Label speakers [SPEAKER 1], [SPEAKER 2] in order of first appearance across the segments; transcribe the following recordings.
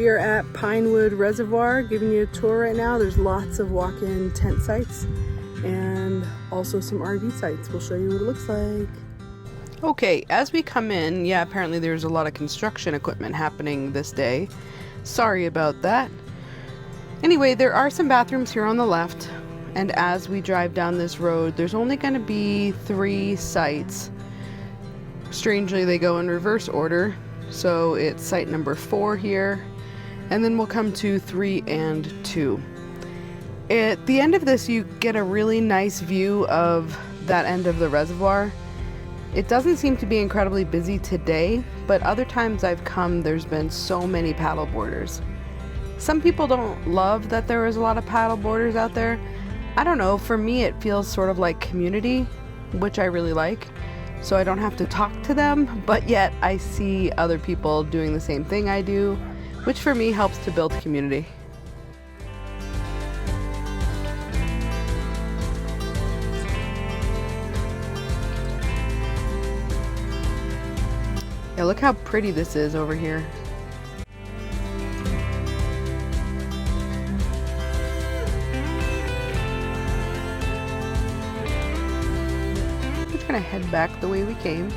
[SPEAKER 1] We are at Pinewood Reservoir, giving you a tour right now. There's lots of walk-in tent sites and also some RV sites. We'll show you what it looks like. Okay, as we come in, yeah, apparently there's a lot of construction equipment happening this day. Sorry about that. Anyway, there are some bathrooms here on the left, and as we drive down this road, there's only going to be 3 sites. Strangely, they go in reverse order, so it's site number 4 here, and then we'll come to 3 and 2. At the end of this, you get a really nice view of that end of the reservoir. It doesn't seem to be incredibly busy today, but other times I've come, there's been so many paddle boarders. Some people don't love that there is a lot of paddle boarders out there. I don't know, for me it feels sort of like community, which I really like. So I don't have to talk to them, but yet I see other people doing the same thing I do, which for me helps to build community. Yeah, look how pretty this is over here. We're just gonna head back the way we came.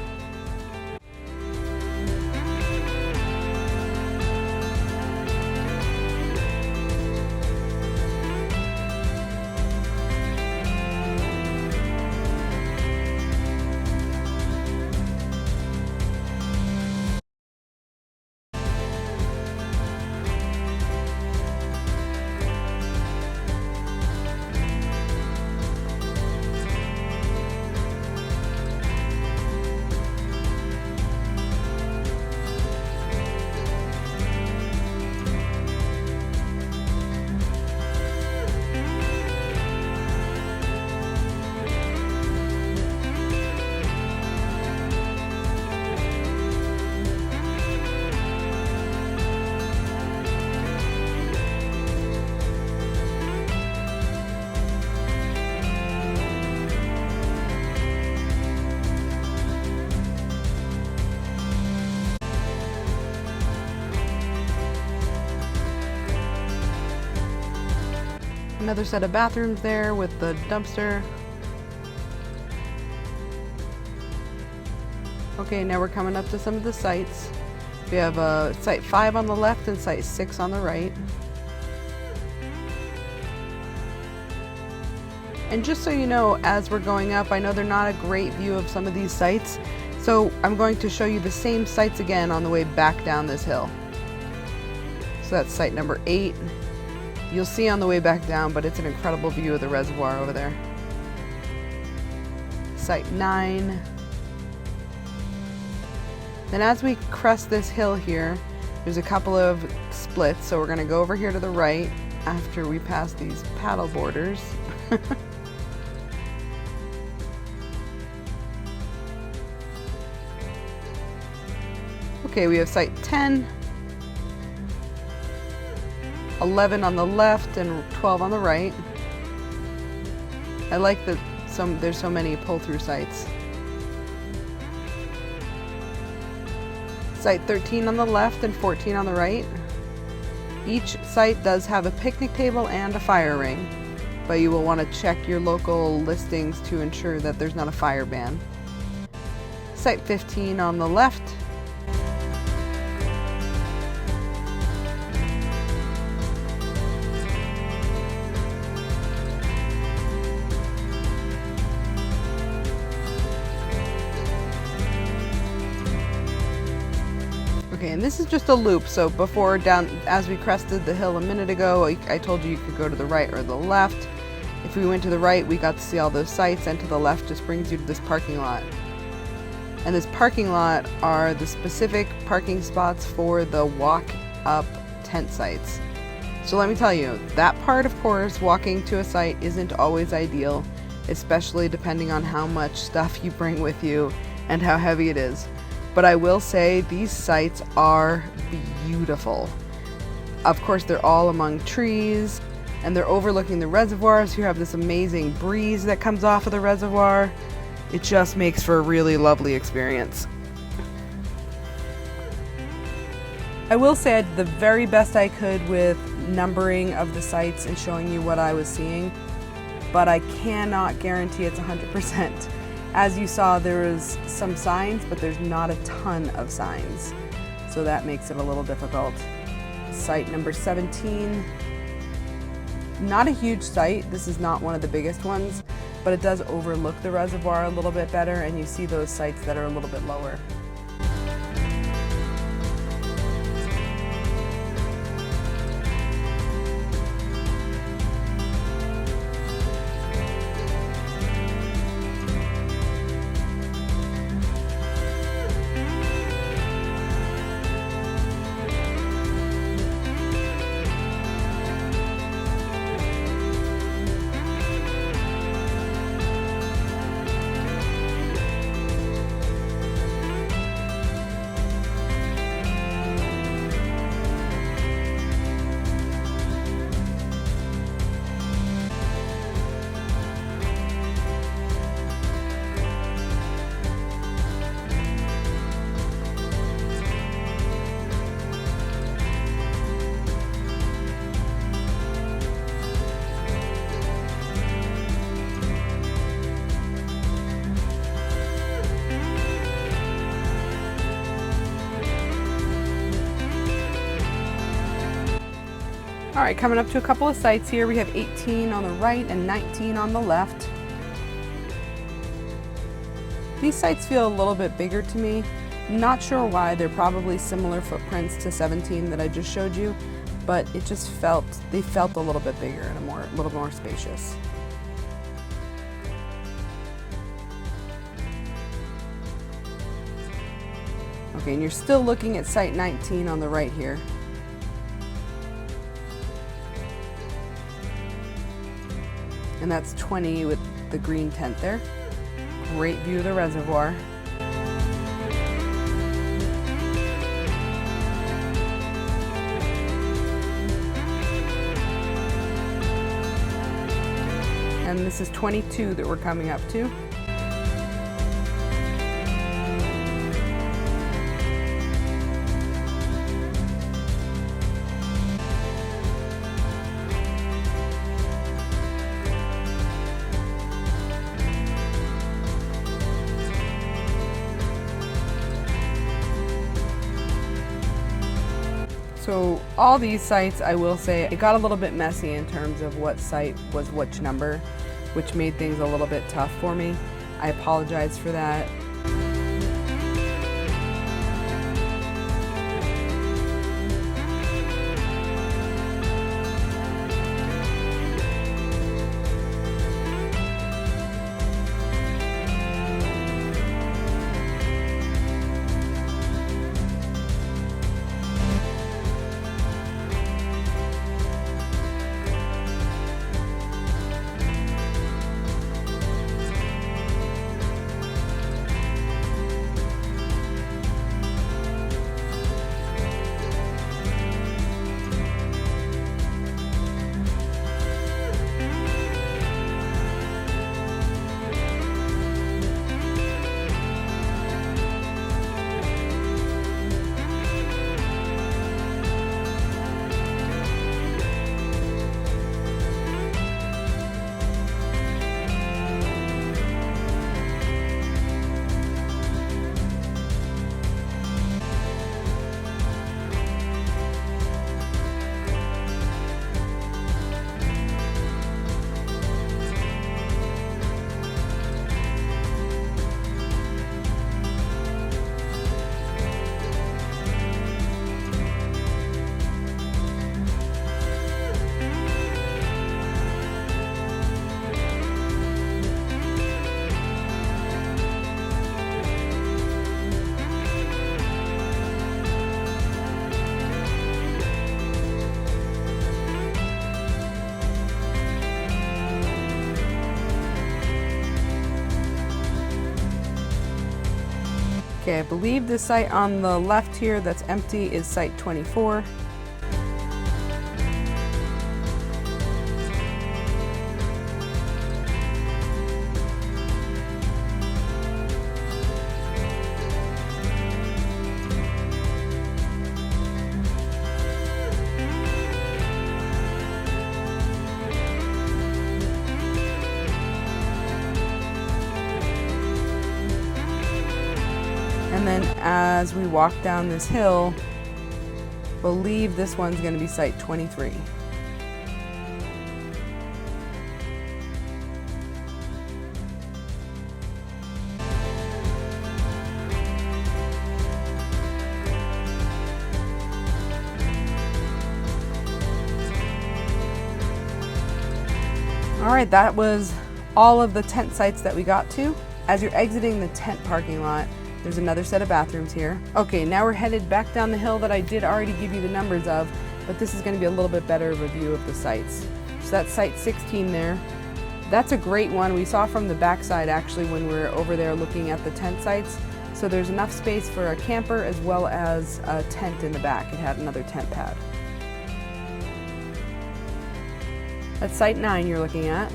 [SPEAKER 1] Another set of bathrooms there with the dumpster. Okay, now we're coming up to some of the sites. We have site 5 on the left and site 6 on the right. And just so you know, as we're going up, I know they're not a great view of some of these sites, so I'm going to show you the same sites again on the way back down this hill. So that's site number 8. You'll see on the way back down, but it's an incredible view of the reservoir over there. Site 9. Then as we crest this hill here, there's a couple of splits, so we're going to go over here to the right after we pass these paddle boarders. Okay, we have site 10. 11 on the left and 12 on the right. I like that there's so many pull-through sites. Site 13 on the left and 14 on the right. Each site does have a picnic table and a fire ring, but you will want to check your local listings to ensure that there's not a fire ban. Site 15 on the left. Okay, and this is just a loop, so before as we crested the hill a minute ago, I told you could go to the right or the left. If we went to the right, we got to see all those sites, and to the left just brings you to this parking lot. And this parking lot are the specific parking spots for the walk-up tent sites. So let me tell you, that part, of course, walking to a site isn't always ideal, especially depending on how much stuff you bring with you and how heavy it is. But I will say these sites are beautiful. Of course, they're all among trees, and they're overlooking the reservoir, so you have this amazing breeze that comes off of the reservoir. It just makes for a really lovely experience. I will say I did the very best I could with numbering of the sites and showing you what I was seeing, but I cannot guarantee it's 100%. As you saw, there was some signs, but there's not a ton of signs, so that makes it a little difficult. Site number 17, not a huge site. This is not one of the biggest ones, but it does overlook the reservoir a little bit better, and you see those sites that are a little bit lower. All right, coming up to a couple of sites here. We have 18 on the right and 19 on the left. These sites feel a little bit bigger to me. Not sure why. They're probably similar footprints to 17 that I just showed you, but it just they felt a little bit bigger and a little more spacious. Okay, and you're still looking at site 19 on the right here. And that's 20 with the green tent there. Great view of the reservoir. And this is 22 that we're coming up to. So all these sites, I will say, it got a little bit messy in terms of what site was which number, which made things a little bit tough for me. I apologize for that. Okay, I believe the site on the left here that's empty is site 24. And then as we walk down this hill, believe this one's going to be site 23. Alright, that was all of the tent sites that we got to. As you're exiting the tent parking lot, there's another set of bathrooms here. Okay, now we're headed back down the hill that I did already give you the numbers of, but this is going to be a little bit better of a view of the sites. So that's site 16 there. That's a great one. We saw from the backside actually when we were over there looking at the tent sites. So there's enough space for a camper as well as a tent in the back. It had another tent pad. That's site 9 you're looking at.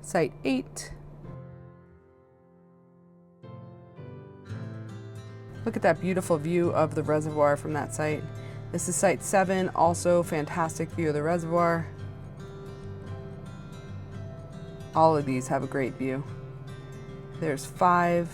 [SPEAKER 1] Site 8. Look at that beautiful view of the reservoir from that site. This is site 7, also fantastic view of the reservoir. All of these have a great view. There's 5.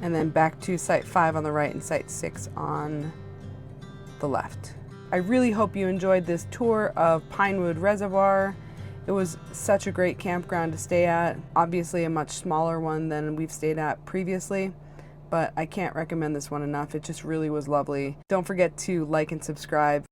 [SPEAKER 1] And then back to site 5 on the right and site 6 on the left. I really hope you enjoyed this tour of Pinewood Reservoir. It was such a great campground to stay at. Obviously a much smaller one than we've stayed at previously, but I can't recommend this one enough. It just really was lovely. Don't forget to like and subscribe.